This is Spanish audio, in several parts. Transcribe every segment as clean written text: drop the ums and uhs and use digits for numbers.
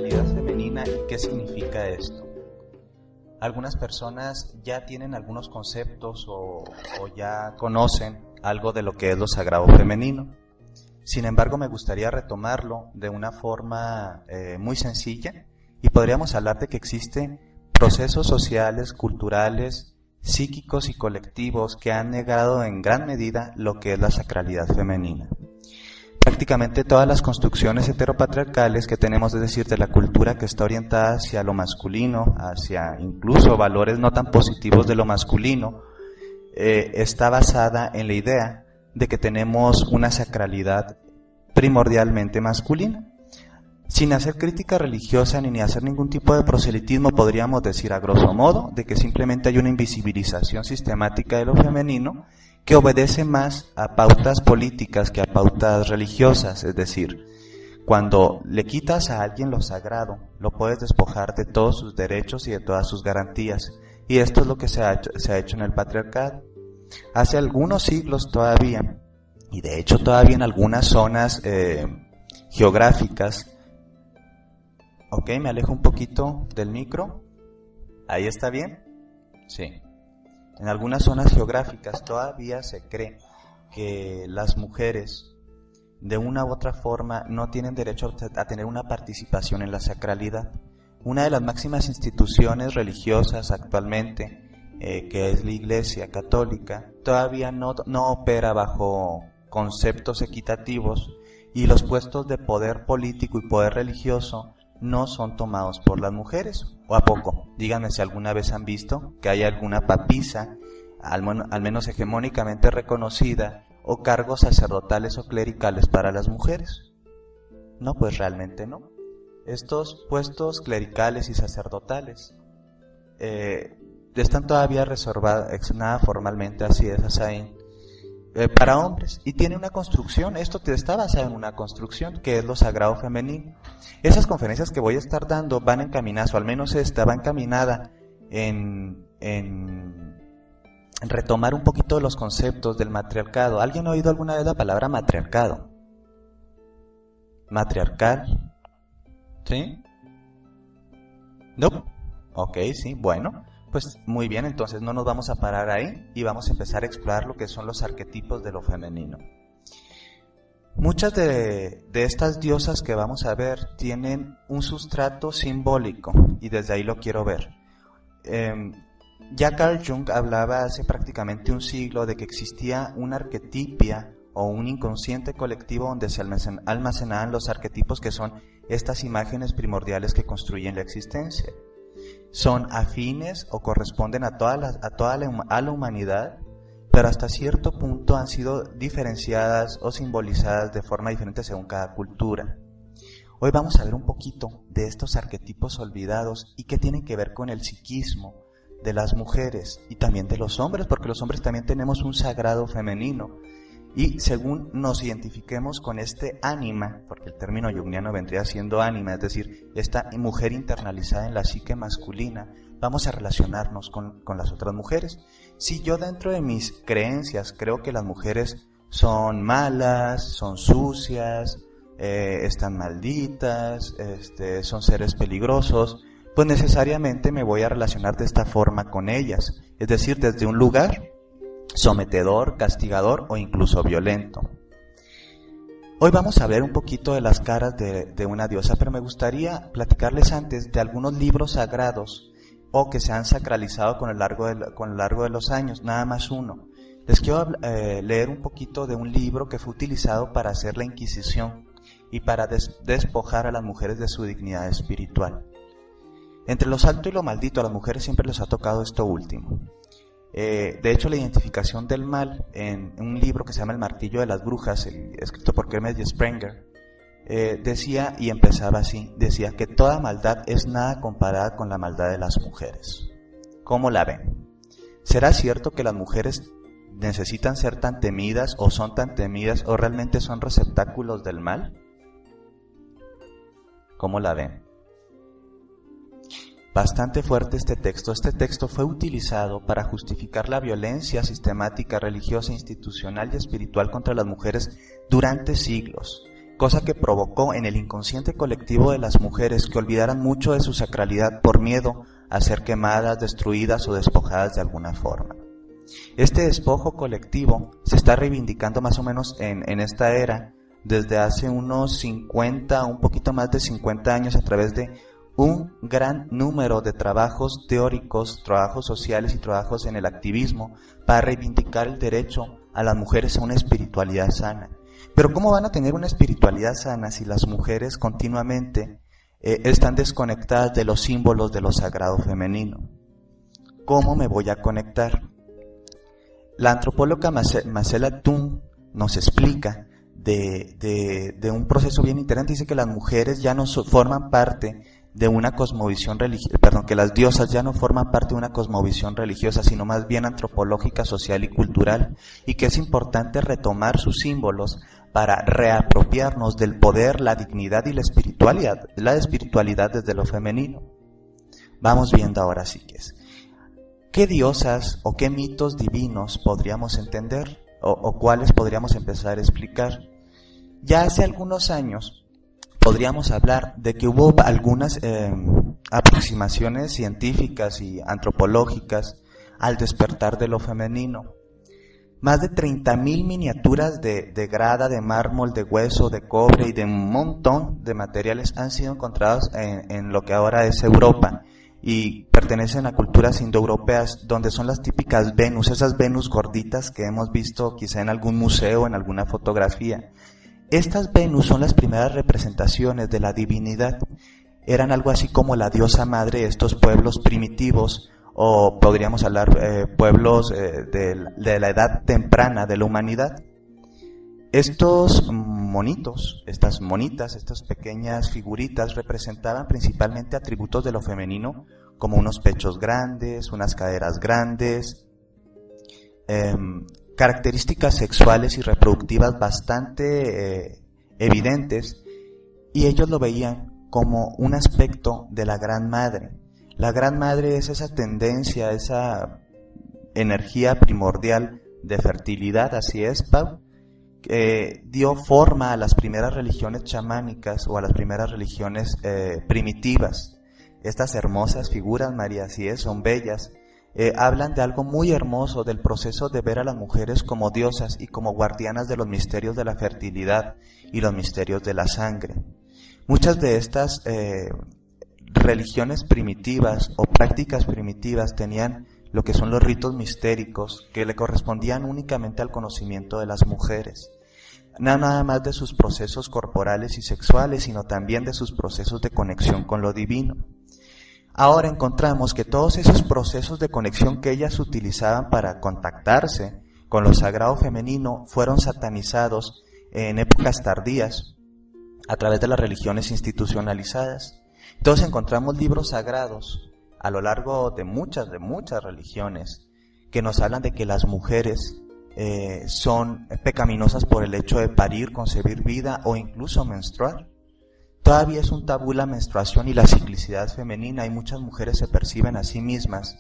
sacralidad femenina y qué significa esto. Algunas personas ya tienen algunos conceptos o ya conocen algo de lo que es lo sagrado femenino. Sin embargo, me gustaría retomarlo de una forma muy sencilla y podríamos hablar de que existen procesos sociales, culturales, psíquicos y colectivos que han negado en gran medida lo que es la sacralidad femenina. Prácticamente todas las construcciones heteropatriarcales que tenemos, es decir, de la cultura que está orientada hacia lo masculino, hacia incluso valores no tan positivos de lo masculino, está basada en la idea de que tenemos una sacralidad primordialmente masculina. Sin hacer crítica religiosa ni hacer ningún tipo de proselitismo, podríamos decir a grosso modo de que simplemente hay una invisibilización sistemática de lo femenino que obedece más a pautas políticas que a pautas religiosas. Es decir, cuando le quitas a alguien lo sagrado, lo puedes despojar de todos sus derechos y de todas sus garantías. Y esto es lo que se ha hecho en el patriarcado. Hace algunos siglos todavía, y de hecho todavía en algunas zonas geográficas. Ok, me alejo un poquito del micro. ¿Ahí está bien? Sí. En algunas zonas geográficas todavía se cree que las mujeres de una u otra forma no tienen derecho a tener una participación en la sacralidad. Una de las máximas instituciones religiosas actualmente, que es la Iglesia Católica, todavía no opera bajo conceptos equitativos y los puestos de poder político y poder religioso no son tomados por las mujeres. ¿O a poco? Díganme si alguna vez han visto que hay alguna papisa, al menos hegemónicamente reconocida, o cargos sacerdotales o clericales para las mujeres. No, pues realmente no. Estos puestos clericales y sacerdotales están todavía reservados, nada formalmente, así es, Asaín, para hombres, y tiene una construcción. Esto está basado en una construcción que es lo sagrado femenino. Esas conferencias que voy a estar dando van encaminadas, o al menos esta va encaminada en retomar un poquito de los conceptos del matriarcado. ¿Alguien ha oído alguna vez la palabra matriarcado? ¿Matriarcal? ¿Sí? ¿No? Ok, sí, bueno. Pues muy bien, entonces no nos vamos a parar ahí y vamos a empezar a explorar lo que son los arquetipos de lo femenino. Muchas de estas diosas que vamos a ver tienen un sustrato simbólico y desde ahí lo quiero ver. Ya Carl Jung hablaba hace prácticamente un siglo de que existía una arquetipia o un inconsciente colectivo donde se almacenaban los arquetipos, que son estas imágenes primordiales que construyen la existencia. Son afines o corresponden a la humanidad, pero hasta cierto punto han sido diferenciadas o simbolizadas de forma diferente según cada cultura. Hoy vamos a ver un poquito de estos arquetipos olvidados y qué tienen que ver con el psiquismo de las mujeres y también de los hombres, porque los hombres también tenemos un sagrado femenino. Y según nos identifiquemos con este ánima, porque el término junguiano vendría siendo ánima, es decir, esta mujer internalizada en la psique masculina, vamos a relacionarnos con las otras mujeres. Si yo dentro de mis creencias creo que las mujeres son malas, son sucias, están malditas, son seres peligrosos, pues necesariamente me voy a relacionar de esta forma con ellas, es decir, desde un lugar sometedor, castigador o incluso violento. Hoy vamos a ver un poquito de las caras de una diosa, pero me gustaría platicarles antes de algunos libros sagrados o que se han sacralizado con el largo de los años, nada más uno. Les quiero leer un poquito de un libro que fue utilizado para hacer la Inquisición y para despojar a las mujeres de su dignidad espiritual. Entre lo santo y lo maldito, a las mujeres siempre les ha tocado esto último. De hecho, la identificación del mal en un libro que se llama El martillo de las brujas, escrito por Clemens y Sprenger, decía, y empezaba así, decía que toda maldad es nada comparada con la maldad de las mujeres. ¿Cómo la ven? ¿Será cierto que las mujeres necesitan ser tan temidas o son tan temidas o realmente son receptáculos del mal? ¿Cómo la ven? Bastante fuerte este texto. Este texto fue utilizado para justificar la violencia sistemática, religiosa, institucional y espiritual contra las mujeres durante siglos. cosa que provocó en el inconsciente colectivo de las mujeres que olvidaran mucho de su sacralidad por miedo a ser quemadas, destruidas o despojadas de alguna forma. Este despojo colectivo se está reivindicando más o menos en esta era desde hace unos 50, un poquito más de 50 años, a través de un gran número de trabajos teóricos, trabajos sociales y trabajos en el activismo para reivindicar el derecho a las mujeres a una espiritualidad sana. Pero ¿cómo van a tener una espiritualidad sana si las mujeres continuamente están desconectadas de los símbolos de lo sagrado femenino? ¿Cómo me voy a conectar? La antropóloga Marcela Thun nos explica de un proceso bien interesante. Dice que las mujeres ya no forman parte de una cosmovisión religiosa, que las diosas ya no forman parte de una cosmovisión religiosa, sino más bien antropológica, social y cultural, y que es importante retomar sus símbolos para reapropiarnos del poder, la dignidad y la espiritualidad desde lo femenino. Vamos viendo ahora sí que es. ¿Qué diosas o qué mitos divinos podríamos entender o cuáles podríamos empezar a explicar? Ya hace algunos años podríamos hablar de que hubo algunas aproximaciones científicas y antropológicas al despertar de lo femenino. Más de 30.000 miniaturas de grada, de mármol, de hueso, de cobre y de un montón de materiales han sido encontrados en lo que ahora es Europa y pertenecen a culturas indoeuropeas, donde son las típicas Venus, esas Venus gorditas que hemos visto quizá en algún museo, en alguna fotografía. Estas Venus son las primeras representaciones de la divinidad. Eran algo así como la diosa madre de estos pueblos primitivos, o podríamos hablar pueblos de la edad temprana de la humanidad. Estos monitos, estas monitas, estas pequeñas figuritas representaban principalmente atributos de lo femenino, como unos pechos grandes, unas caderas grandes, características sexuales y reproductivas bastante evidentes, y ellos lo veían como un aspecto de la Gran Madre. La Gran Madre es esa tendencia, esa energía primordial de fertilidad, así es, Pau, que dio forma a las primeras religiones chamánicas o a las primeras religiones primitivas. Estas hermosas figuras, María, así es, son bellas. Hablan de algo muy hermoso, del proceso de ver a las mujeres como diosas y como guardianas de los misterios de la fertilidad y los misterios de la sangre. Muchas de estas religiones primitivas o prácticas primitivas tenían lo que son los ritos mistéricos que le correspondían únicamente al conocimiento de las mujeres. No nada más de sus procesos corporales y sexuales, sino también de sus procesos de conexión con lo divino. Ahora encontramos que todos esos procesos de conexión que ellas utilizaban para contactarse con lo sagrado femenino fueron satanizados en épocas tardías a través de las religiones institucionalizadas. Entonces encontramos libros sagrados a lo largo de muchas religiones que nos hablan de que las mujeres son pecaminosas por el hecho de parir, concebir vida o incluso menstruar. Todavía es un tabú la menstruación y la ciclicidad femenina, y muchas mujeres se perciben a sí mismas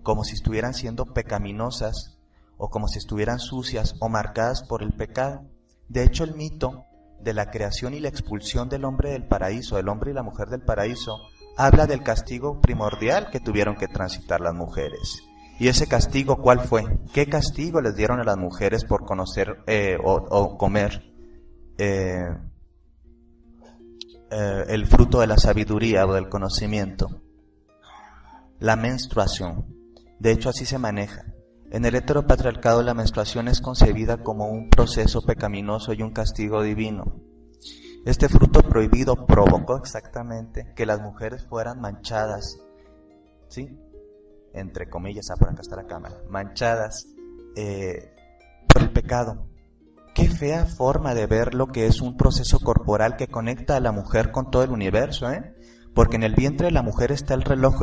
como si estuvieran siendo pecaminosas o como si estuvieran sucias o marcadas por el pecado. De hecho, el mito de la creación y la expulsión del hombre del paraíso, del hombre y la mujer del paraíso, habla del castigo primordial que tuvieron que transitar las mujeres. ¿Y ese castigo cuál fue? ¿Qué castigo les dieron a las mujeres por conocer o comer el fruto de la sabiduría o del conocimiento? La menstruación. De hecho, así se maneja. En el heteropatriarcado, la menstruación es concebida como un proceso pecaminoso y un castigo divino. Este fruto prohibido provocó exactamente que las mujeres fueran manchadas, ¿sí? Entre comillas, por acá está la cámara, manchadas por el pecado. Qué fea forma de ver lo que es un proceso corporal que conecta a la mujer con todo el universo, porque en el vientre de la mujer está el reloj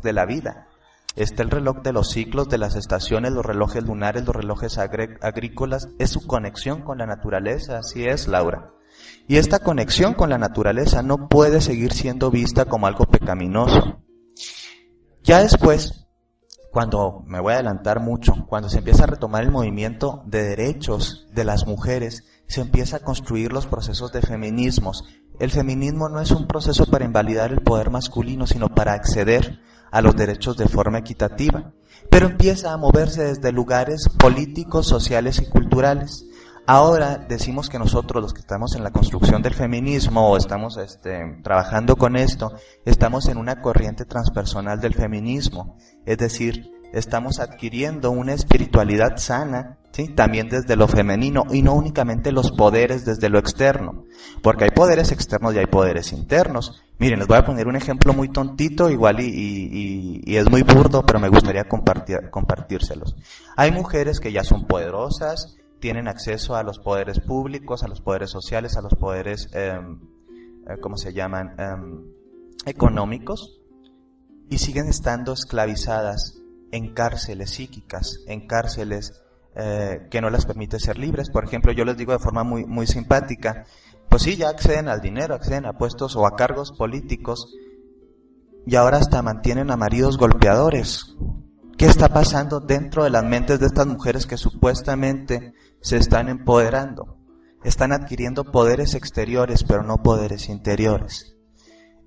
de la vida. Está el reloj de los ciclos, de las estaciones, los relojes lunares, los relojes agrícolas. Es su conexión con la naturaleza, así es, Laura. Y esta conexión con la naturaleza no puede seguir siendo vista como algo pecaminoso. Ya después, cuando me voy a adelantar mucho, cuando se empieza a retomar el movimiento de derechos de las mujeres, se empieza a construir los procesos de feminismos. El feminismo no es un proceso para invalidar el poder masculino, sino para acceder a los derechos de forma equitativa. Pero empieza a moverse desde lugares políticos, sociales y culturales. Ahora decimos que nosotros, los que estamos en la construcción del feminismo o estamos trabajando con esto, estamos en una corriente transpersonal del feminismo. Es decir, estamos adquiriendo una espiritualidad sana, ¿sí? También desde lo femenino y no únicamente los poderes desde lo externo. Porque hay poderes externos y hay poderes internos. Miren, les voy a poner un ejemplo muy tontito, igual y es muy burdo, pero me gustaría compartírselos. Hay mujeres que ya son poderosas, tienen acceso a los poderes públicos, a los poderes sociales, a los poderes, ¿cómo se llaman? Económicos, y siguen estando esclavizadas en cárceles psíquicas, en cárceles que no les permite ser libres. Por ejemplo, yo les digo de forma muy simpática, pues sí, ya acceden al dinero, acceden a puestos o a cargos políticos, y ahora hasta mantienen a maridos golpeadores. ¿Qué está pasando dentro de las mentes de estas mujeres que supuestamente se están empoderando? Están adquiriendo poderes exteriores, pero no poderes interiores.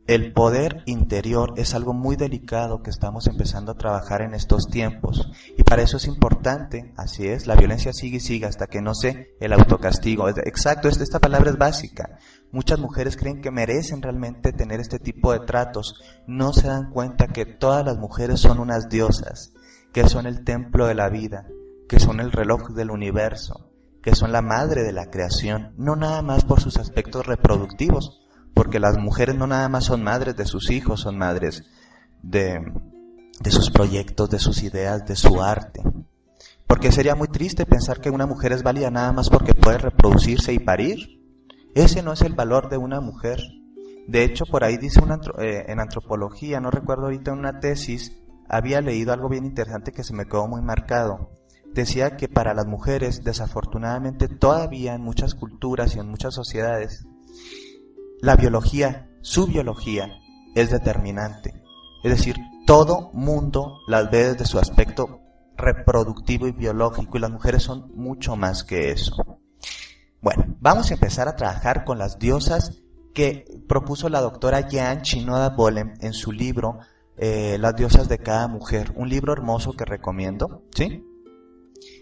El poder interior es algo muy delicado que estamos empezando a trabajar en estos tiempos. Y para eso es importante, así es, la violencia sigue y sigue hasta que no sé el autocastigo. Exacto, esta palabra es básica. Muchas mujeres creen que merecen realmente tener este tipo de tratos. No se dan cuenta que todas las mujeres son unas diosas, que son el templo de la vida, que son el reloj del universo, que son la madre de la creación, no nada más por sus aspectos reproductivos, porque las mujeres no nada más son madres de sus hijos, son madres de sus proyectos, de sus ideas, de su arte. Porque sería muy triste pensar que una mujer es válida nada más porque puede reproducirse y parir. Ese no es el valor de una mujer. De hecho, por ahí dice en antropología, no recuerdo ahorita, en una tesis, había leído algo bien interesante que se me quedó muy marcado. Decía que para las mujeres, desafortunadamente, todavía en muchas culturas y en muchas sociedades, la biología, su biología, es determinante. Es decir, todo mundo las ve desde su aspecto reproductivo y biológico, y las mujeres son mucho más que eso. Bueno, vamos a empezar a trabajar con las diosas que propuso la doctora Jean Chinoda Bolem en su libro Las diosas de cada mujer, un libro hermoso que recomiendo, ¿sí?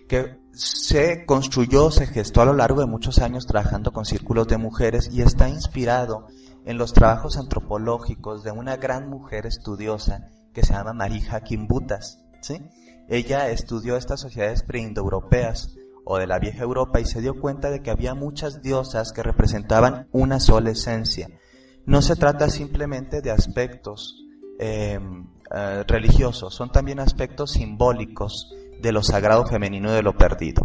Que se construyó, se gestó a lo largo de muchos años trabajando con círculos de mujeres y está inspirado en los trabajos antropológicos de una gran mujer estudiosa que se llama Marie Hakim Butas, ¿sí? Ella estudió estas sociedades preindoeuropeas o de la vieja Europa y se dio cuenta de que había muchas diosas que representaban una sola esencia. No se trata simplemente de aspectos religiosos, son también aspectos simbólicos de lo sagrado femenino y de lo perdido.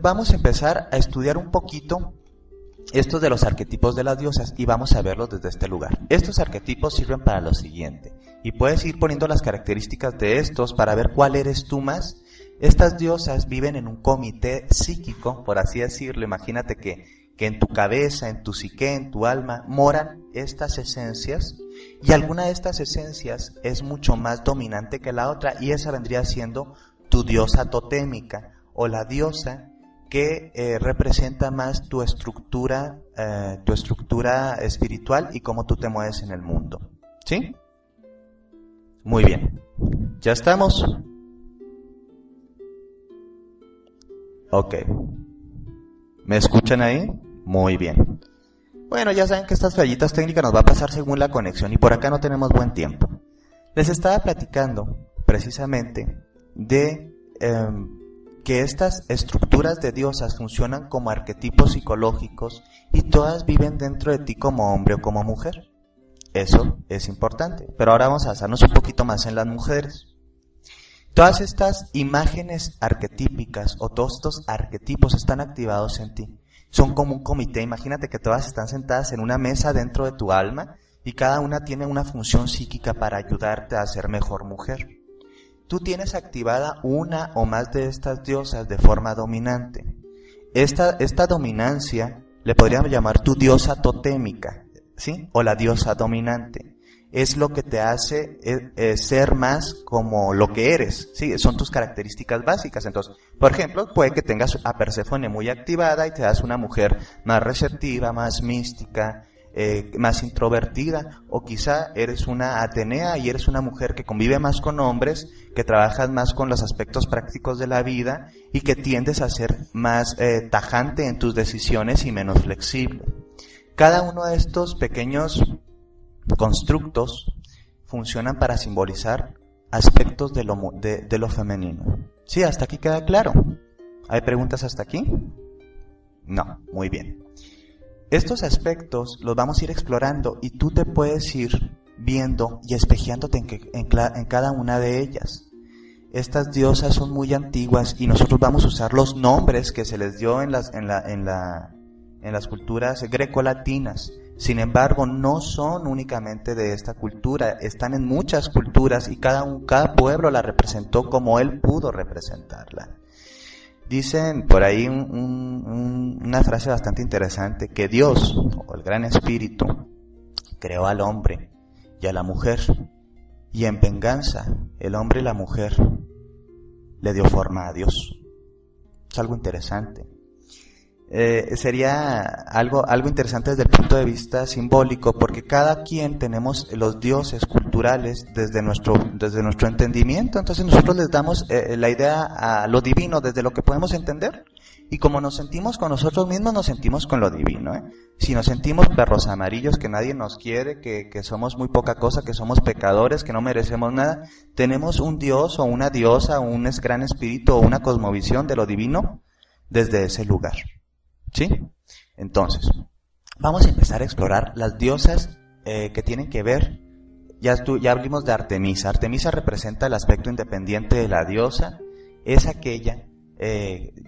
Vamos a empezar a estudiar un poquito estos de los arquetipos de las diosas y vamos a verlos desde este lugar. Estos arquetipos sirven para lo siguiente y puedes ir poniendo las características de estos para ver cuál eres tú más. Estas diosas viven en un comité psíquico, por así decirlo. Imagínate que en tu cabeza, en tu psique, en tu alma moran estas esencias y alguna de estas esencias es mucho más dominante que la otra y esa vendría siendo tu diosa totémica o la diosa que representa más tu estructura espiritual y cómo tú te mueves en el mundo. ¿Sí? Muy bien. ¿Ya estamos? Ok. ¿Me escuchan ahí? Muy bien. Bueno, ya saben que estas fallitas técnicas nos va a pasar según la conexión y por acá no tenemos buen tiempo. Les estaba platicando precisamente de que estas estructuras de diosas funcionan como arquetipos psicológicos y todas viven dentro de ti como hombre o como mujer. Eso es importante, pero ahora vamos a basarnos un poquito más en las mujeres. Todas estas imágenes arquetípicas o todos estos arquetipos están activados en ti. Son como un comité. Imagínate que todas están sentadas en una mesa dentro de tu alma y cada una tiene una función psíquica para ayudarte a ser mejor mujer. Tú tienes activada una o más de estas diosas de forma dominante. Esta dominancia le podríamos llamar tu diosa totémica, ¿sí? O la diosa dominante. es lo que te hace ser más como lo que eres, ¿sí? Son tus características básicas. Entonces, por ejemplo, puede que tengas a Perséfone muy activada y te das una mujer más receptiva, más mística, más introvertida, o quizá eres una Atenea y eres una mujer que convive más con hombres, que trabajas más con los aspectos prácticos de la vida y que tiendes a ser más tajante en tus decisiones y menos flexible. Cada uno de estos pequeños constructos funcionan para simbolizar aspectos de lo femenino. ¿Sí? ¿Hasta aquí queda claro? ¿Hay preguntas hasta aquí? No, muy bien. Estos aspectos los vamos a ir explorando y tú te puedes ir viendo y espejeándote en cada una de ellas. Estas diosas son muy antiguas y nosotros vamos a usar los nombres que se les dio en las culturas grecolatinas. Sin embargo, no son únicamente de esta cultura, están en muchas culturas y cada pueblo la representó como él pudo representarla. Dicen por ahí una frase bastante interesante, que Dios, o el Gran Espíritu, creó al hombre y a la mujer, y en venganza, el hombre y la mujer le dio forma a Dios. Es algo interesante. Sería algo interesante desde el punto de vista simbólico, porque cada quien tenemos los dioses culturales desde nuestro entendimiento. Entonces nosotros les damos la idea a lo divino desde lo que podemos entender, y como nos sentimos con nosotros mismos, nos sentimos con lo divino, Si nos sentimos perros amarillos, que nadie nos quiere, que somos muy poca cosa, que somos pecadores, que no merecemos nada, tenemos un dios o una diosa, o un gran espíritu o una cosmovisión de lo divino desde ese lugar. ¿Sí? Entonces, vamos a empezar a explorar las diosas que tienen que ver. Ya hablamos de Artemisa. Artemisa representa el aspecto independiente de la diosa. Es aquella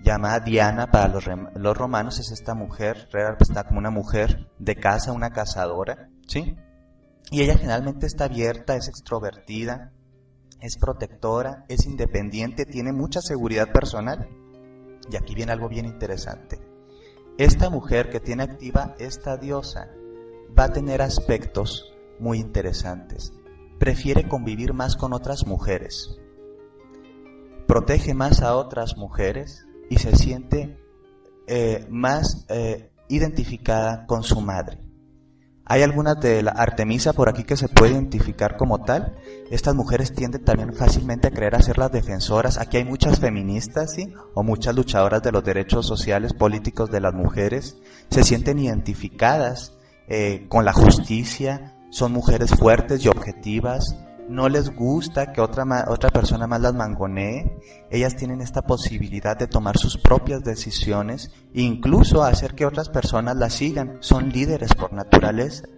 llamada Diana para los romanos. Es esta mujer, representada como una mujer de casa, una cazadora, ¿sí? Y ella generalmente está abierta, es extrovertida, es protectora, es independiente, tiene mucha seguridad personal. Y aquí viene algo bien interesante. Esta mujer que tiene activa esta diosa va a tener aspectos muy interesantes. Prefiere convivir más con otras mujeres, protege más a otras mujeres y se siente más identificada con su madre. Hay algunas de la Artemisa por aquí que se puede identificar como tal. Estas mujeres tienden también fácilmente a creer a ser las defensoras. Aquí hay muchas feministas, ¿sí? O muchas luchadoras de los derechos sociales, políticos de las mujeres. Se sienten identificadas con la justicia. Son mujeres fuertes y objetivas. No les gusta que otra persona más las mangonee. Ellas tienen esta posibilidad de tomar sus propias decisiones e incluso hacer que otras personas las sigan. Son líderes por naturaleza.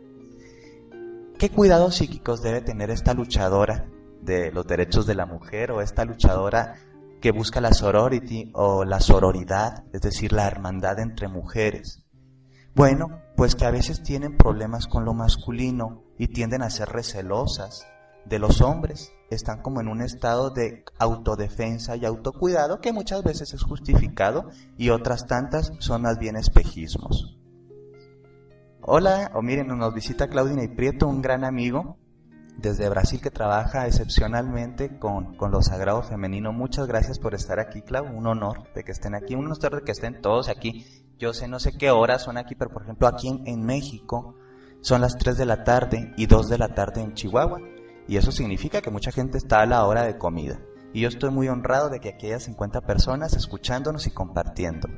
¿Qué cuidados psíquicos debe tener esta luchadora de los derechos de la mujer, o esta luchadora que busca la sorority o la sororidad, es decir, la hermandad entre mujeres? Bueno, pues que a veces tienen problemas con lo masculino y tienden a ser recelosas de los hombres. Están como en un estado de autodefensa y autocuidado que muchas veces es justificado y otras tantas son más bien espejismos. Hola, miren, nos visita Claudina y Prieto, un gran amigo desde Brasil que trabaja excepcionalmente con lo sagrado femenino. Muchas gracias por estar aquí, Clau, un honor de que estén aquí, un honor de que estén todos aquí. Yo no sé qué horas son aquí, pero por ejemplo aquí en México son las 3 de la tarde y 2 de la tarde en Chihuahua. Y eso significa que mucha gente está a la hora de comida. Y yo estoy muy honrado de que aquí haya 50 personas escuchándonos y compartiendo.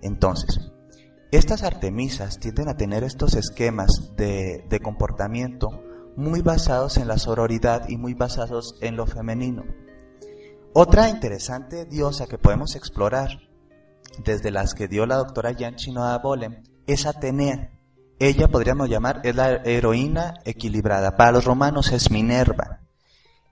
Entonces, estas Artemisas tienden a tener estos esquemas de comportamiento muy basados en la sororidad y muy basados en lo femenino. Otra interesante diosa que podemos explorar, desde las que dio la doctora Yanchi Noa Bolem, es Atenea. Ella, podríamos llamar, es la heroína equilibrada. Para los romanos es Minerva.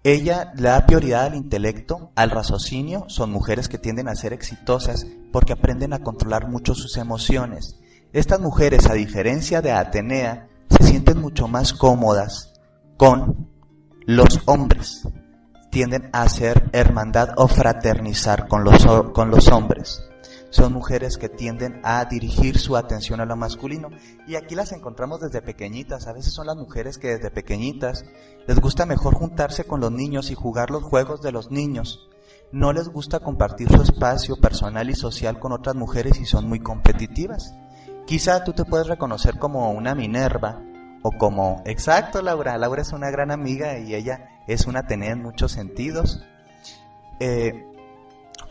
Ella le da prioridad al intelecto, al raciocinio. Son mujeres que tienden a ser exitosas porque aprenden a controlar mucho sus emociones. Estas mujeres, a diferencia de Atenea, se sienten mucho más cómodas con los hombres. Tienden a hacer hermandad o fraternizar con los hombres. Son mujeres que tienden a dirigir su atención a lo masculino. Y aquí las encontramos desde pequeñitas. A veces son las mujeres que desde pequeñitas les gusta mejor juntarse con los niños y jugar los juegos de los niños. No les gusta compartir su espacio personal y social con otras mujeres y son muy competitivas. Quizá tú te puedes reconocer como una Minerva o como... Exacto, Laura. Laura es una gran amiga y ella es una Atenea en muchos sentidos.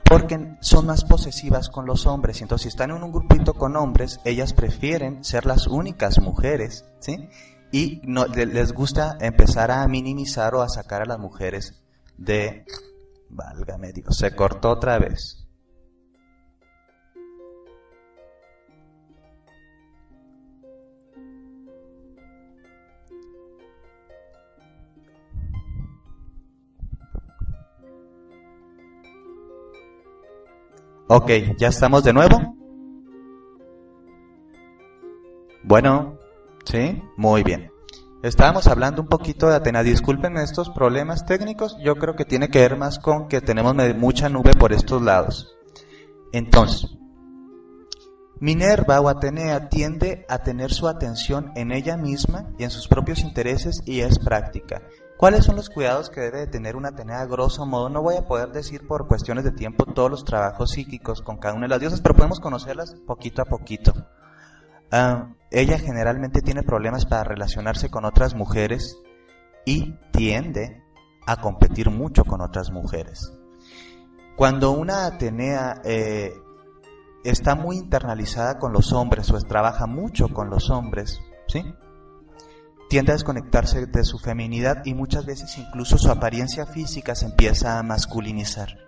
Porque son más posesivas con los hombres. Entonces, si están en un grupito con hombres, ellas prefieren ser las únicas mujeres, ¿sí? Y no, les gusta empezar a minimizar o a sacar a las mujeres de... Válgame Dios, se cortó otra vez. Ok, ¿ya estamos de nuevo? Bueno, ¿sí? Muy bien. Estábamos hablando un poquito de Atenea. Disculpen estos problemas técnicos, yo creo que tiene que ver más con que tenemos mucha nube por estos lados. Entonces, Minerva o Atenea tiende a tener su atención en ella misma y en sus propios intereses y es práctica. ¿Cuáles son los cuidados que debe de tener una Atenea? A grosso modo, no voy a poder decir por cuestiones de tiempo todos los trabajos psíquicos con cada una de las diosas, pero podemos conocerlas poquito a poquito. Ella generalmente tiene problemas para relacionarse con otras mujeres y tiende a competir mucho con otras mujeres. Cuando una Atenea está muy internalizada con los hombres o trabaja mucho con los hombres, ¿sí? Tiende a desconectarse de su feminidad y muchas veces incluso su apariencia física se empieza a masculinizar.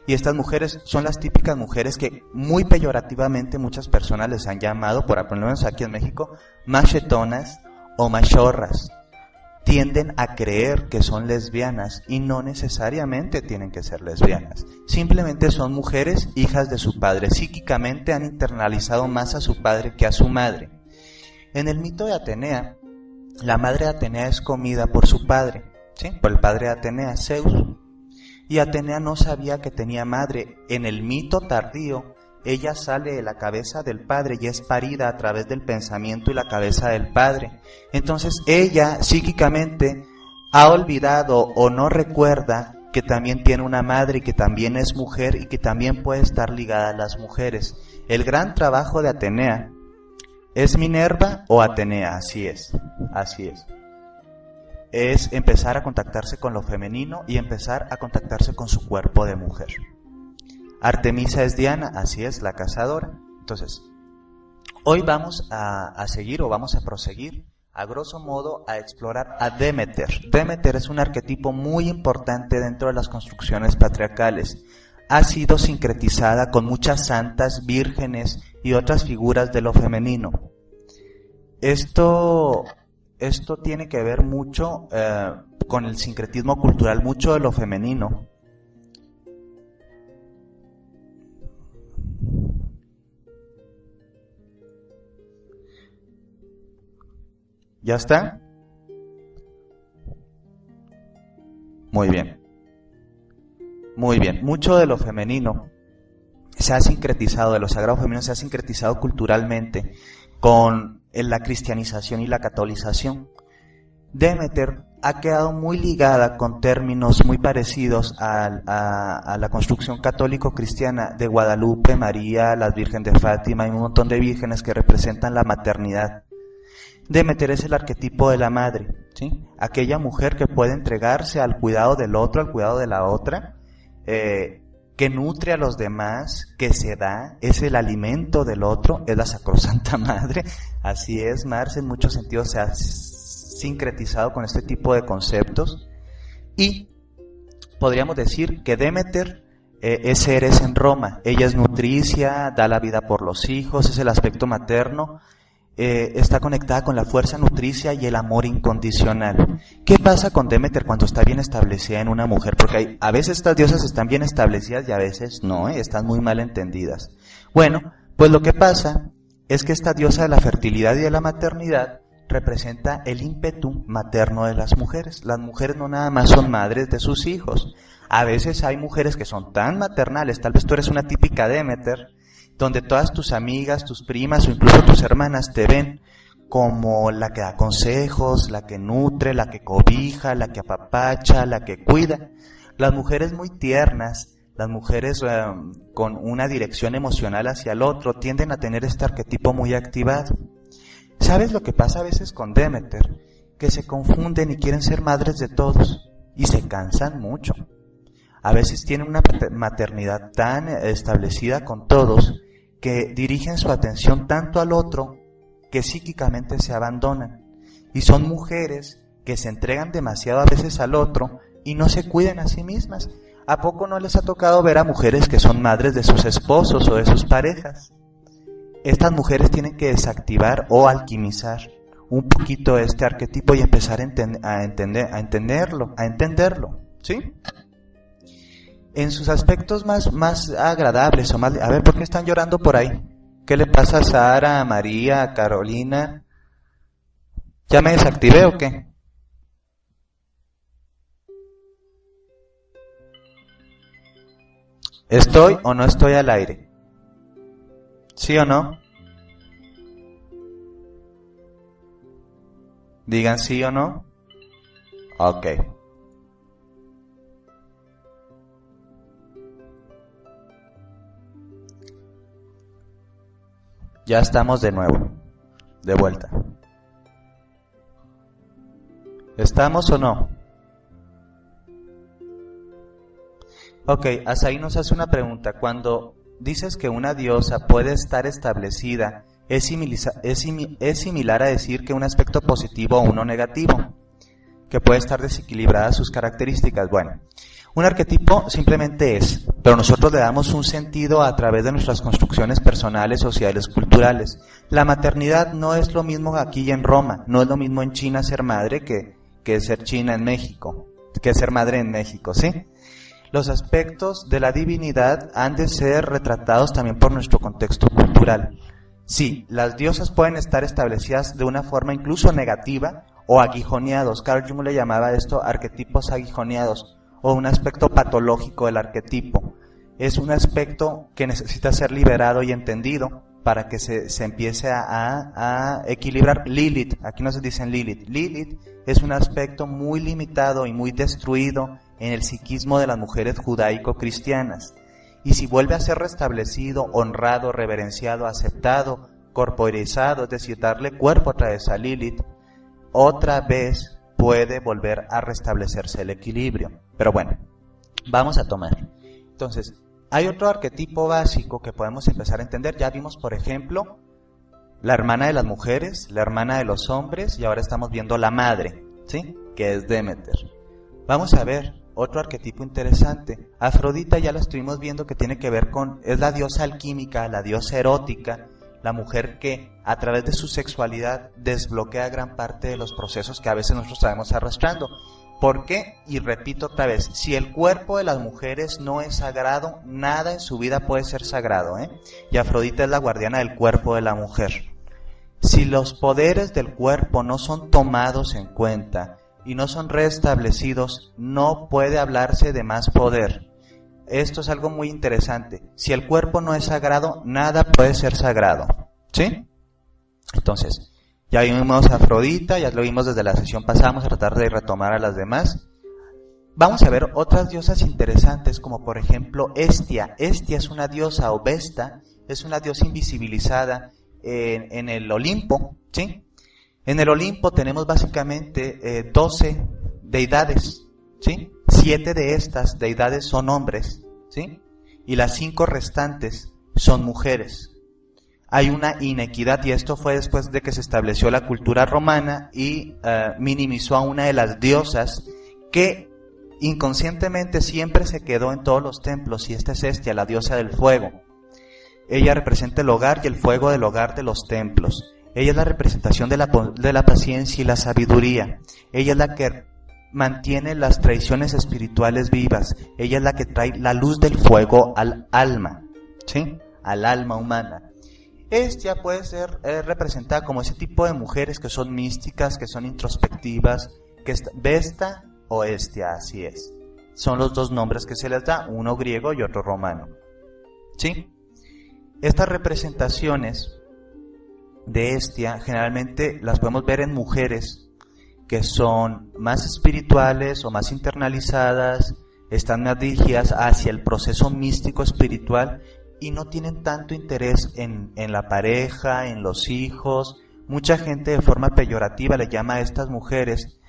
Y estas mujeres son las típicas mujeres que muy peyorativamente muchas personas les han llamado, por lo menos aquí en México, machetonas o machorras. Tienden a creer que son lesbianas y no necesariamente tienen que ser lesbianas. Simplemente son mujeres hijas de su padre. Psíquicamente han internalizado más a su padre que a su madre. En el mito de Atenea, la madre de Atenea es comida por su padre, ¿sí? Por el padre de Atenea, Zeus. Y Atenea no sabía que tenía madre. En el mito tardío, ella sale de la cabeza del padre y es parida a través del pensamiento y la cabeza del padre. Entonces ella psíquicamente ha olvidado o no recuerda que también tiene una madre y que también es mujer y que también puede estar ligada a las mujeres. El gran trabajo de Atenea ¿es Minerva o Atenea? Así es, así es. Es empezar a contactarse con lo femenino y empezar a contactarse con su cuerpo de mujer. Artemisa es Diana, así es, la cazadora. Entonces, hoy vamos a seguir o vamos a proseguir, a grosso modo, a explorar a Demeter. Demeter es un arquetipo muy importante dentro de las construcciones patriarcales. Ha sido sincretizada con muchas santas, vírgenes y otras figuras de lo femenino. Esto tiene que ver mucho con el sincretismo cultural, mucho de lo femenino. ¿Ya está? Muy bien. Muy bien. Mucho de lo femenino se ha sincretizado, de lo sagrado femenino se ha sincretizado culturalmente con la cristianización y la catolización. Demeter ha quedado muy ligada con términos muy parecidos a la construcción católico-cristiana de Guadalupe, María, la Virgen de Fátima y un montón de vírgenes que representan la maternidad. Demeter es el arquetipo de la madre, ¿sí? Aquella mujer que puede entregarse al cuidado del otro, al cuidado de la otra, que nutre a los demás, que se da, es el alimento del otro, es la sacrosanta madre. Así es, Marce, en muchos sentidos se ha sincretizado con este tipo de conceptos. Y podríamos decir que Demeter es Ceres en Roma. Ella es nutricia, da la vida por los hijos, es el aspecto materno. Está conectada con la fuerza nutricia y el amor incondicional. ¿Qué pasa con Demeter cuando está bien establecida en una mujer? Porque a veces estas diosas están bien establecidas y a veces no, están muy mal entendidas. Bueno, pues lo que pasa es que esta diosa de la fertilidad y de la maternidad representa el ímpetu materno de las mujeres. Las mujeres no nada más son madres de sus hijos. A veces hay mujeres que son tan maternales, tal vez tú eres una típica Demeter, donde todas tus amigas, tus primas o incluso tus hermanas te ven como la que da consejos, la que nutre, la que cobija, la que apapacha, la que cuida. Las mujeres muy tiernas, las mujeres con una dirección emocional hacia el otro, tienden a tener este arquetipo muy activado. ¿Sabes lo que pasa a veces con Demeter? Que se confunden y quieren ser madres de todos y se cansan mucho. A veces tienen una maternidad tan establecida con todos que dirigen su atención tanto al otro que psíquicamente se abandonan. Y son mujeres que se entregan demasiado a veces al otro y no se cuidan a sí mismas. ¿A poco no les ha tocado ver a mujeres que son madres de sus esposos o de sus parejas? Estas mujeres tienen que desactivar o alquimizar un poquito este arquetipo y empezar a entenderlo, ¿sí? En sus aspectos más agradables o más... A ver, ¿por qué están llorando por ahí? ¿Qué le pasa a Sara, a María, a Carolina? ¿Ya me desactivé o qué? ¿Estoy o no estoy al aire? ¿Sí o no? Digan sí o no. Ok. Ya estamos de nuevo, de vuelta. ¿Estamos o no? Ok, Asaí nos hace una pregunta. Cuando dices que una diosa puede estar establecida, ¿es similar a decir que un aspecto positivo o uno negativo? Que puede estar desequilibrada sus características. Bueno, un arquetipo simplemente es, pero nosotros le damos un sentido a través de nuestras construcciones personales, sociales, culturales. La maternidad no es lo mismo aquí en Roma, no es lo mismo en China ser madre que ser china en México, que ser madre en México, ¿sí? Los aspectos de la divinidad han de ser retratados también por nuestro contexto cultural. Sí, las diosas pueden estar establecidas de una forma incluso negativa o aguijoneados. Carl Jung le llamaba esto arquetipos aguijoneados, o un aspecto patológico del arquetipo. Es un aspecto que necesita ser liberado y entendido para que se empiece a equilibrar. Lilith, aquí no se dice Lilith. Lilith es un aspecto muy limitado y muy destruido en el psiquismo de las mujeres judaico-cristianas. Y si vuelve a ser restablecido, honrado, reverenciado, aceptado, corporizado, es decir, darle cuerpo otra vez a Lilith, otra vez puede volver a restablecerse el equilibrio. Pero bueno, vamos a tomar. Entonces, hay otro arquetipo básico que podemos empezar a entender. Ya vimos, por ejemplo, la hermana de las mujeres, la hermana de los hombres, y ahora estamos viendo la madre, ¿sí? Que es Demeter. Vamos a ver otro arquetipo interesante. Afrodita ya la estuvimos viendo, que tiene que ver con, es la diosa alquímica, la diosa erótica, la mujer que a través de su sexualidad desbloquea gran parte de los procesos que a veces nosotros estábamos arrastrando. ¿Por qué? Y repito otra vez, si el cuerpo de las mujeres no es sagrado, nada en su vida puede ser sagrado, ¿eh? Y Afrodita es la guardiana del cuerpo de la mujer. Si los poderes del cuerpo no son tomados en cuenta y no son restablecidos, no puede hablarse de más poder. Esto es algo muy interesante. Si el cuerpo no es sagrado, nada puede ser sagrado, ¿sí? Entonces, ya vimos a Afrodita, ya lo vimos desde la sesión pasada, vamos a tratar de retomar a las demás. Vamos a ver otras diosas interesantes, como por ejemplo Hestia. Hestia es una diosa, o Vesta, es una diosa invisibilizada en el Olimpo, ¿sí? En el Olimpo tenemos básicamente 12 deidades, ¿sí? 7 de estas deidades son hombres, ¿sí? Y las 5 restantes son mujeres. Hay una inequidad, y esto fue después de que se estableció la cultura romana y minimizó a una de las diosas que inconscientemente siempre se quedó en todos los templos, y esta es Hestia, la diosa del fuego. Ella representa el hogar y el fuego del hogar de los templos. Ella es la representación de la paciencia y la sabiduría. Ella es la que mantiene las tradiciones espirituales vivas. Ella es la que trae la luz del fuego al alma, ¿sí? Al alma humana. Hestia puede ser representada como ese tipo de mujeres que son místicas, que son introspectivas, Vesta o Hestia, así es. Son los dos nombres que se les da, uno griego y otro romano. ¿Sí? Estas representaciones de Hestia generalmente las podemos ver en mujeres que son más espirituales o más internalizadas, están más dirigidas hacia el proceso místico espiritual y no tienen tanto interés en la pareja, en los hijos. Mucha gente de forma peyorativa le llama a estas mujeres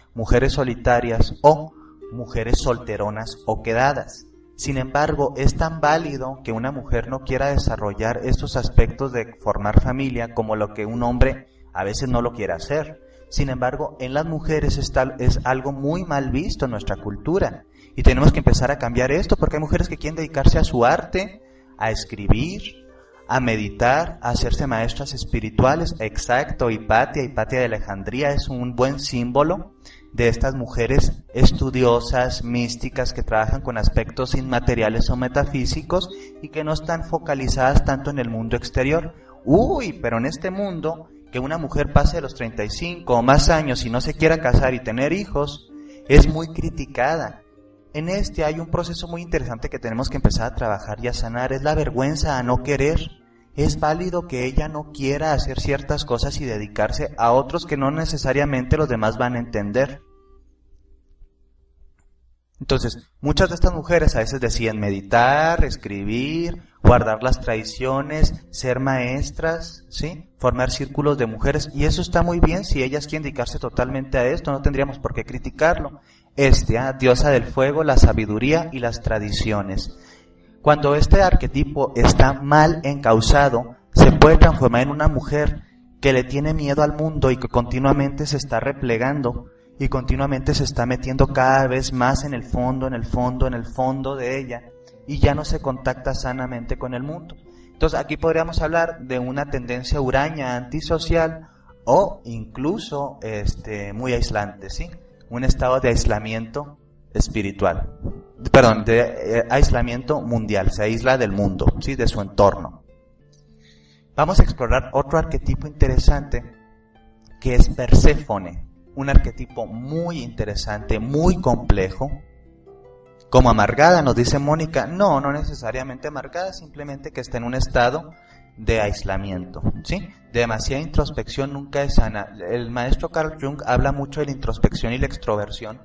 solitarias o mujeres solteronas o quedadas. Sin embargo, es tan válido que una mujer no quiera desarrollar estos aspectos de formar familia como lo que un hombre a veces no lo quiere hacer. Sin embargo, en las mujeres es algo muy mal visto en nuestra cultura y tenemos que empezar a cambiar esto porque hay mujeres que quieren dedicarse a su arte, a escribir, a meditar, a hacerse maestras espirituales. Exacto, Hipatia de Alejandría es un buen símbolo de estas mujeres estudiosas, místicas, que trabajan con aspectos inmateriales o metafísicos y que no están focalizadas tanto en el mundo exterior. Pero en este mundo, que una mujer pase de los 35 o más años y no se quiera casar y tener hijos, es muy criticada. En este hay un proceso muy interesante que tenemos que empezar a trabajar y a sanar, es la vergüenza a no querer. Es válido que ella no quiera hacer ciertas cosas y dedicarse a otros que no necesariamente los demás van a entender. Entonces, muchas de estas mujeres a veces deciden meditar, escribir, guardar las tradiciones, ser maestras, ¿sí? Formar círculos de mujeres, y eso está muy bien. Si ellas quieren dedicarse totalmente a esto, no tendríamos por qué criticarlo. Diosa del fuego, la sabiduría y las tradiciones. Cuando este arquetipo está mal encauzado, se puede transformar en una mujer que le tiene miedo al mundo y que continuamente se está replegando y continuamente se está metiendo cada vez más en el fondo de ella y ya no se contacta sanamente con el mundo. Entonces aquí podríamos hablar de una tendencia huraña, antisocial o incluso muy aislante, ¿sí? Un estado de aislamiento espiritual. De aislamiento mundial, se aísla del mundo, ¿sí? De su entorno. Vamos a explorar otro arquetipo interesante que es Perséfone, un arquetipo muy interesante, muy complejo. Como amargada, nos dice Mónica, no necesariamente amargada, simplemente que está en un estado de aislamiento, ¿sí? Demasiada introspección nunca es sana. El maestro Carl Jung habla mucho de la introspección y la extroversión,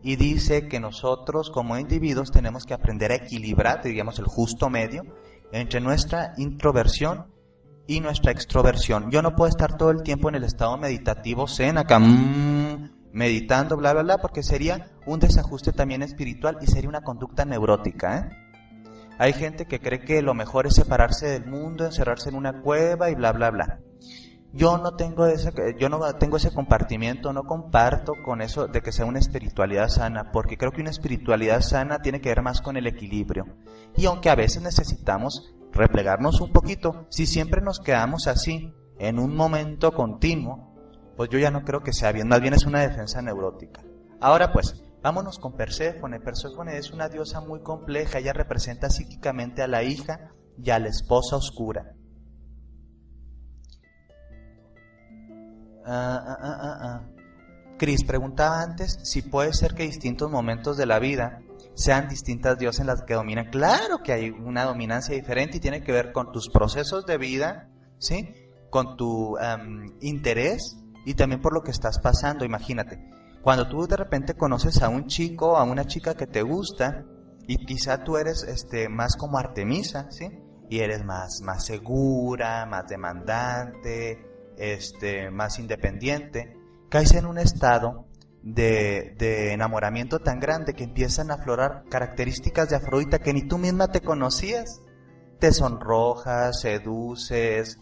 y dice que nosotros como individuos tenemos que aprender a equilibrar, digamos, el justo medio entre nuestra introversión y nuestra extroversión. Yo no puedo estar todo el tiempo en el estado meditativo zen, acá meditando, bla, bla, bla, porque sería un desajuste también espiritual y sería una conducta neurótica, Hay gente que cree que lo mejor es separarse del mundo, encerrarse en una cueva y bla, bla, bla. Yo no tengo ese compartimiento, no comparto con eso de que sea una espiritualidad sana, porque creo que una espiritualidad sana tiene que ver más con el equilibrio. Y aunque a veces necesitamos replegarnos un poquito, si siempre nos quedamos así, en un momento continuo, pues yo ya no creo que sea bien, más bien es una defensa neurótica. Ahora pues, vámonos con Perséfone. Perséfone es una diosa muy compleja, ella representa psíquicamente a la hija y a la esposa oscura. Cris preguntaba antes si puede ser que distintos momentos de la vida sean distintas diosas en las que dominan. Claro que hay una dominancia diferente y tiene que ver con tus procesos de vida, ¿sí? Con tu interés y también por lo que estás pasando. Imagínate, cuando tú de repente conoces a un chico o a una chica que te gusta y quizá tú eres más como Artemisa, ¿sí? Y eres más segura, más demandante, más independiente, caes en un estado de enamoramiento tan grande que empiezan a aflorar características de Afrodita que ni tú misma te conocías. Te sonrojas, seduces,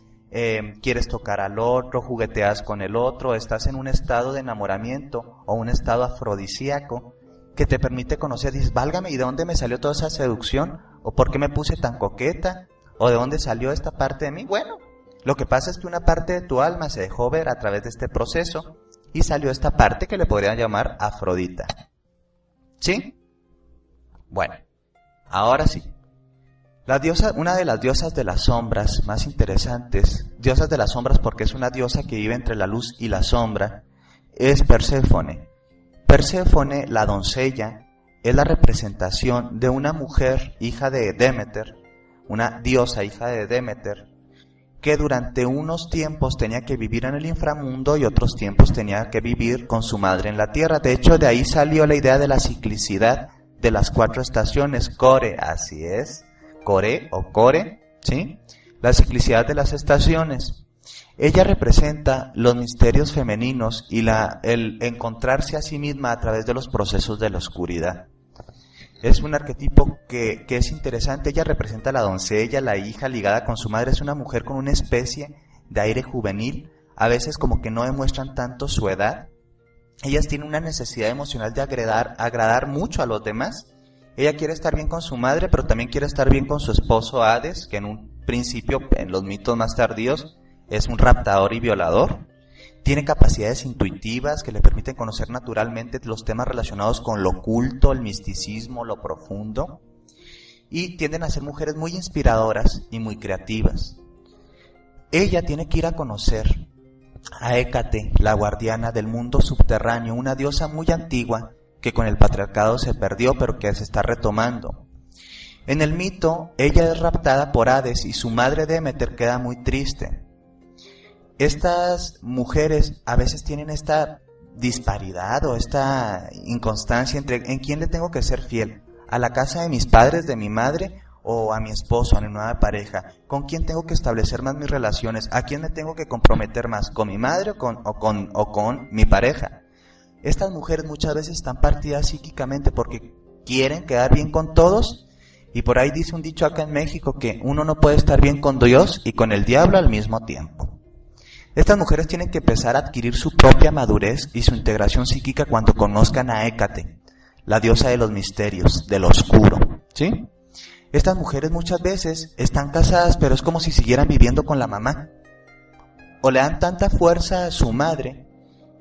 quieres tocar al otro, jugueteas con el otro, estás en un estado de enamoramiento o un estado afrodisíaco que te permite conocer. Dices, válgame, ¿y de dónde me salió toda esa seducción? ¿O por qué me puse tan coqueta? ¿O de dónde salió esta parte de mí? Bueno, lo que pasa es que una parte de tu alma se dejó ver a través de este proceso y salió esta parte que le podrían llamar Afrodita. ¿Sí? Bueno, ahora sí. Una de las diosas de las sombras más interesantes, diosas de las sombras porque es una diosa que vive entre la luz y la sombra, es Perséfone. Perséfone, la doncella, es la representación de una mujer hija de Demeter, una diosa hija de Demeter, que durante unos tiempos tenía que vivir en el inframundo y otros tiempos tenía que vivir con su madre en la tierra. De hecho, de ahí salió la idea de la ciclicidad de las 4 estaciones, Core, así es, Core o Core, ¿sí? La ciclicidad de las estaciones. Ella representa los misterios femeninos y el encontrarse a sí misma a través de los procesos de la oscuridad. Es un arquetipo que es interesante. Ella representa a la doncella, la hija ligada con su madre. Es una mujer con una especie de aire juvenil. A veces como que no demuestran tanto su edad. Ellas tienen una necesidad emocional de agradar mucho a los demás. Ella quiere estar bien con su madre, pero también quiere estar bien con su esposo Hades, que en un principio, en los mitos más tardíos, es un raptador y violador. Tiene capacidades intuitivas que le permiten conocer naturalmente los temas relacionados con lo oculto, el misticismo, lo profundo. Y tienden a ser mujeres muy inspiradoras y muy creativas. Ella tiene que ir a conocer a Hécate, la guardiana del mundo subterráneo, una diosa muy antigua que con el patriarcado se perdió pero que se está retomando. En el mito, ella es raptada por Hades y su madre Demeter queda muy triste. Estas mujeres a veces tienen esta disparidad o esta inconstancia entre en quién le tengo que ser fiel, a la casa de mis padres, de mi madre, o a mi esposo, a mi nueva pareja, con quién tengo que establecer más mis relaciones, a quién me tengo que comprometer más, con mi madre o con mi pareja. Estas mujeres muchas veces están partidas psíquicamente porque quieren quedar bien con todos, y por ahí dice un dicho acá en México que uno no puede estar bien con Dios y con el diablo al mismo tiempo. Estas mujeres tienen que empezar a adquirir su propia madurez y su integración psíquica cuando conozcan a Hécate, la diosa de los misterios, del oscuro, ¿sí? Estas mujeres muchas veces están casadas, pero es como si siguieran viviendo con la mamá. O le dan tanta fuerza a su madre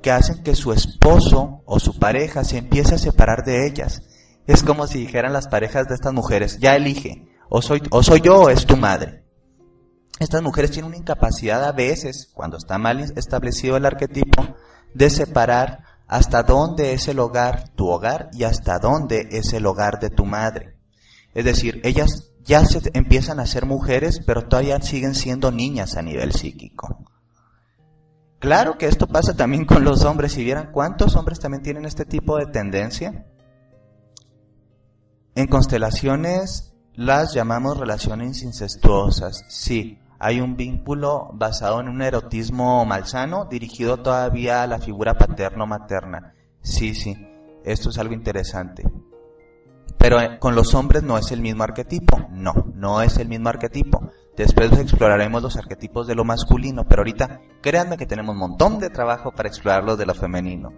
que hacen que su esposo o su pareja se empiece a separar de ellas. Es como si dijeran las parejas de estas mujeres, ya elige, o soy yo o es tu madre. Estas mujeres tienen una incapacidad a veces, cuando está mal establecido el arquetipo, de separar hasta dónde es el hogar, tu hogar, y hasta dónde es el hogar de tu madre. Es decir, ellas ya se empiezan a ser mujeres, pero todavía siguen siendo niñas a nivel psíquico. Claro que esto pasa también con los hombres. Si vieran cuántos hombres también tienen este tipo de tendencia. En constelaciones las llamamos relaciones incestuosas, sí. Hay un vínculo basado en un erotismo malsano dirigido todavía a la figura paterno-materna. Sí, esto es algo interesante. Pero con los hombres no es el mismo arquetipo. No es el mismo arquetipo. Después exploraremos los arquetipos de lo masculino, pero ahorita créanme que tenemos un montón de trabajo para explorar los de lo femenino.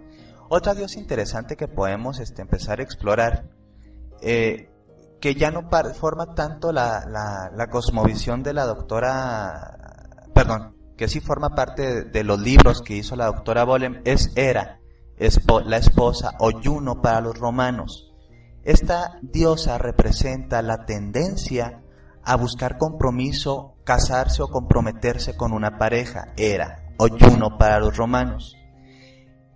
Otra diosa interesante que podemos empezar a explorar, que ya no forma tanto la cosmovisión de la doctora, que sí forma parte de los libros que hizo la doctora Bolem, es Hera, la esposa, o Juno para los romanos. Esta diosa representa la tendencia a buscar compromiso, casarse o comprometerse con una pareja, Hera, o Juno para los romanos.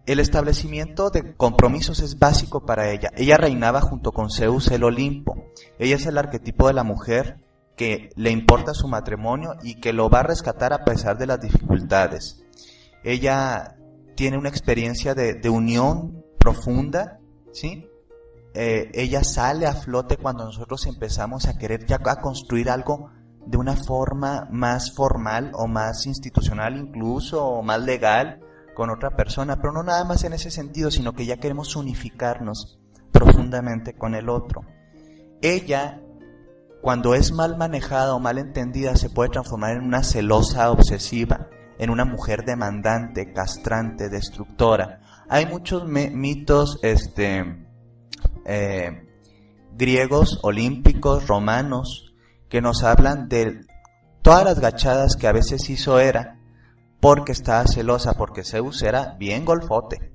El establecimiento de compromisos es básico para ella. Ella reinaba junto con Zeus el Olimpo. Ella es el arquetipo de la mujer que le importa su matrimonio y que lo va a rescatar a pesar de las dificultades. Ella tiene una experiencia de unión profunda, ¿sí? Ella sale a flote cuando nosotros empezamos a querer ya a construir algo de una forma más formal o más institucional incluso, o más legal con otra persona, pero no nada más en ese sentido, sino que ya queremos unificarnos profundamente con el otro. Ella, cuando es mal manejada o mal entendida, se puede transformar en una celosa obsesiva, en una mujer demandante, castrante, destructora. Hay muchos mitos griegos, olímpicos, romanos, que nos hablan de todas las gachadas que a veces hizo Hera, porque estaba celosa, porque Zeus era bien golfote.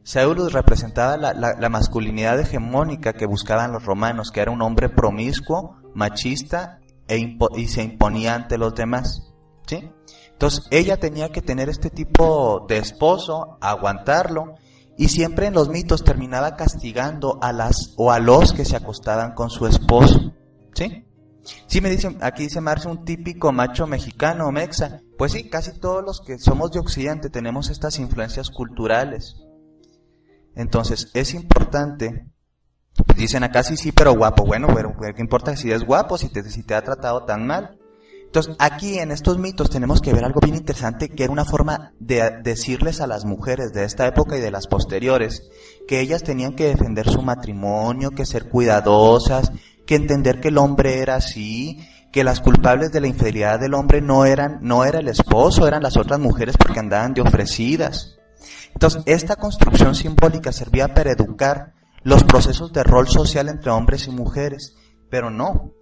Zeus representaba la masculinidad hegemónica que buscaban los romanos, que era un hombre promiscuo, machista y se imponía ante los demás, ¿sí? Entonces ella tenía que tener este tipo de esposo, aguantarlo, y siempre en los mitos terminaba castigando a las o a los que se acostaban con su esposo, ¿sí? Sí, me dicen, aquí dice Marce, un típico macho mexicano o mexa. Pues sí, casi todos los que somos de Occidente tenemos estas influencias culturales. Entonces, es importante, dicen acá sí, pero guapo. Bueno, pero ¿qué importa si es guapo, si te ha tratado tan mal? Entonces, aquí en estos mitos tenemos que ver algo bien interesante, que era una forma de decirles a las mujeres de esta época y de las posteriores, que ellas tenían que defender su matrimonio, que ser cuidadosas, que entender que el hombre era así, que las culpables de la infidelidad del hombre no era el esposo, eran las otras mujeres porque andaban de ofrecidas. Entonces, esta construcción simbólica servía para educar los procesos de rol social entre hombres y mujeres, pero no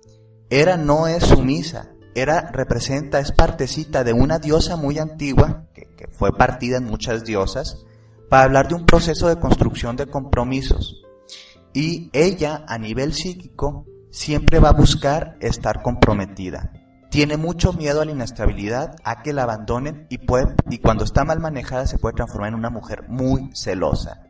es sumisa, es partecita de una diosa muy antigua, que fue partida en muchas diosas, para hablar de un proceso de construcción de compromisos. Y ella, a nivel psíquico, siempre va a buscar estar comprometida. Tiene mucho miedo a la inestabilidad, a que la abandonen, y cuando está mal manejada se puede transformar en una mujer muy celosa.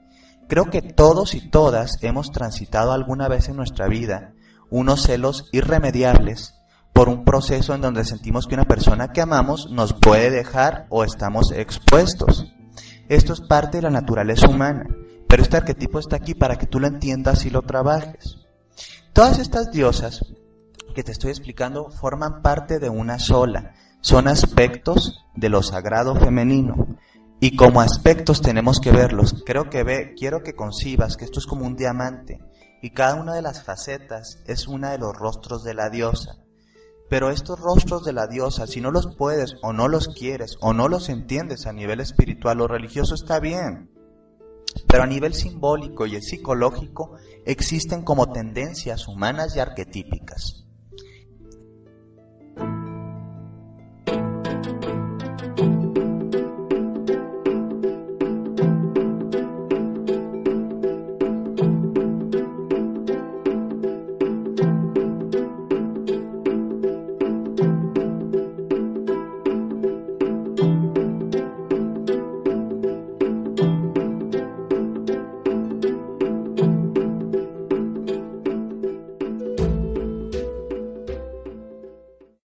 Creo que todos y todas hemos transitado alguna vez en nuestra vida unos celos irremediables por un proceso en donde sentimos que una persona que amamos nos puede dejar o estamos expuestos. Esto es parte de la naturaleza humana, pero este arquetipo está aquí para que tú lo entiendas y lo trabajes. Todas estas diosas que te estoy explicando forman parte de una sola, son aspectos de lo sagrado femenino, y como aspectos tenemos que verlos. Quiero que concibas que esto es como un diamante, y cada una de las facetas es una de los rostros de la diosa. Pero estos rostros de la diosa, si no los puedes o no los quieres o no los entiendes a nivel espiritual o religioso, está bien. Pero a nivel simbólico y psicológico existen como tendencias humanas y arquetípicas.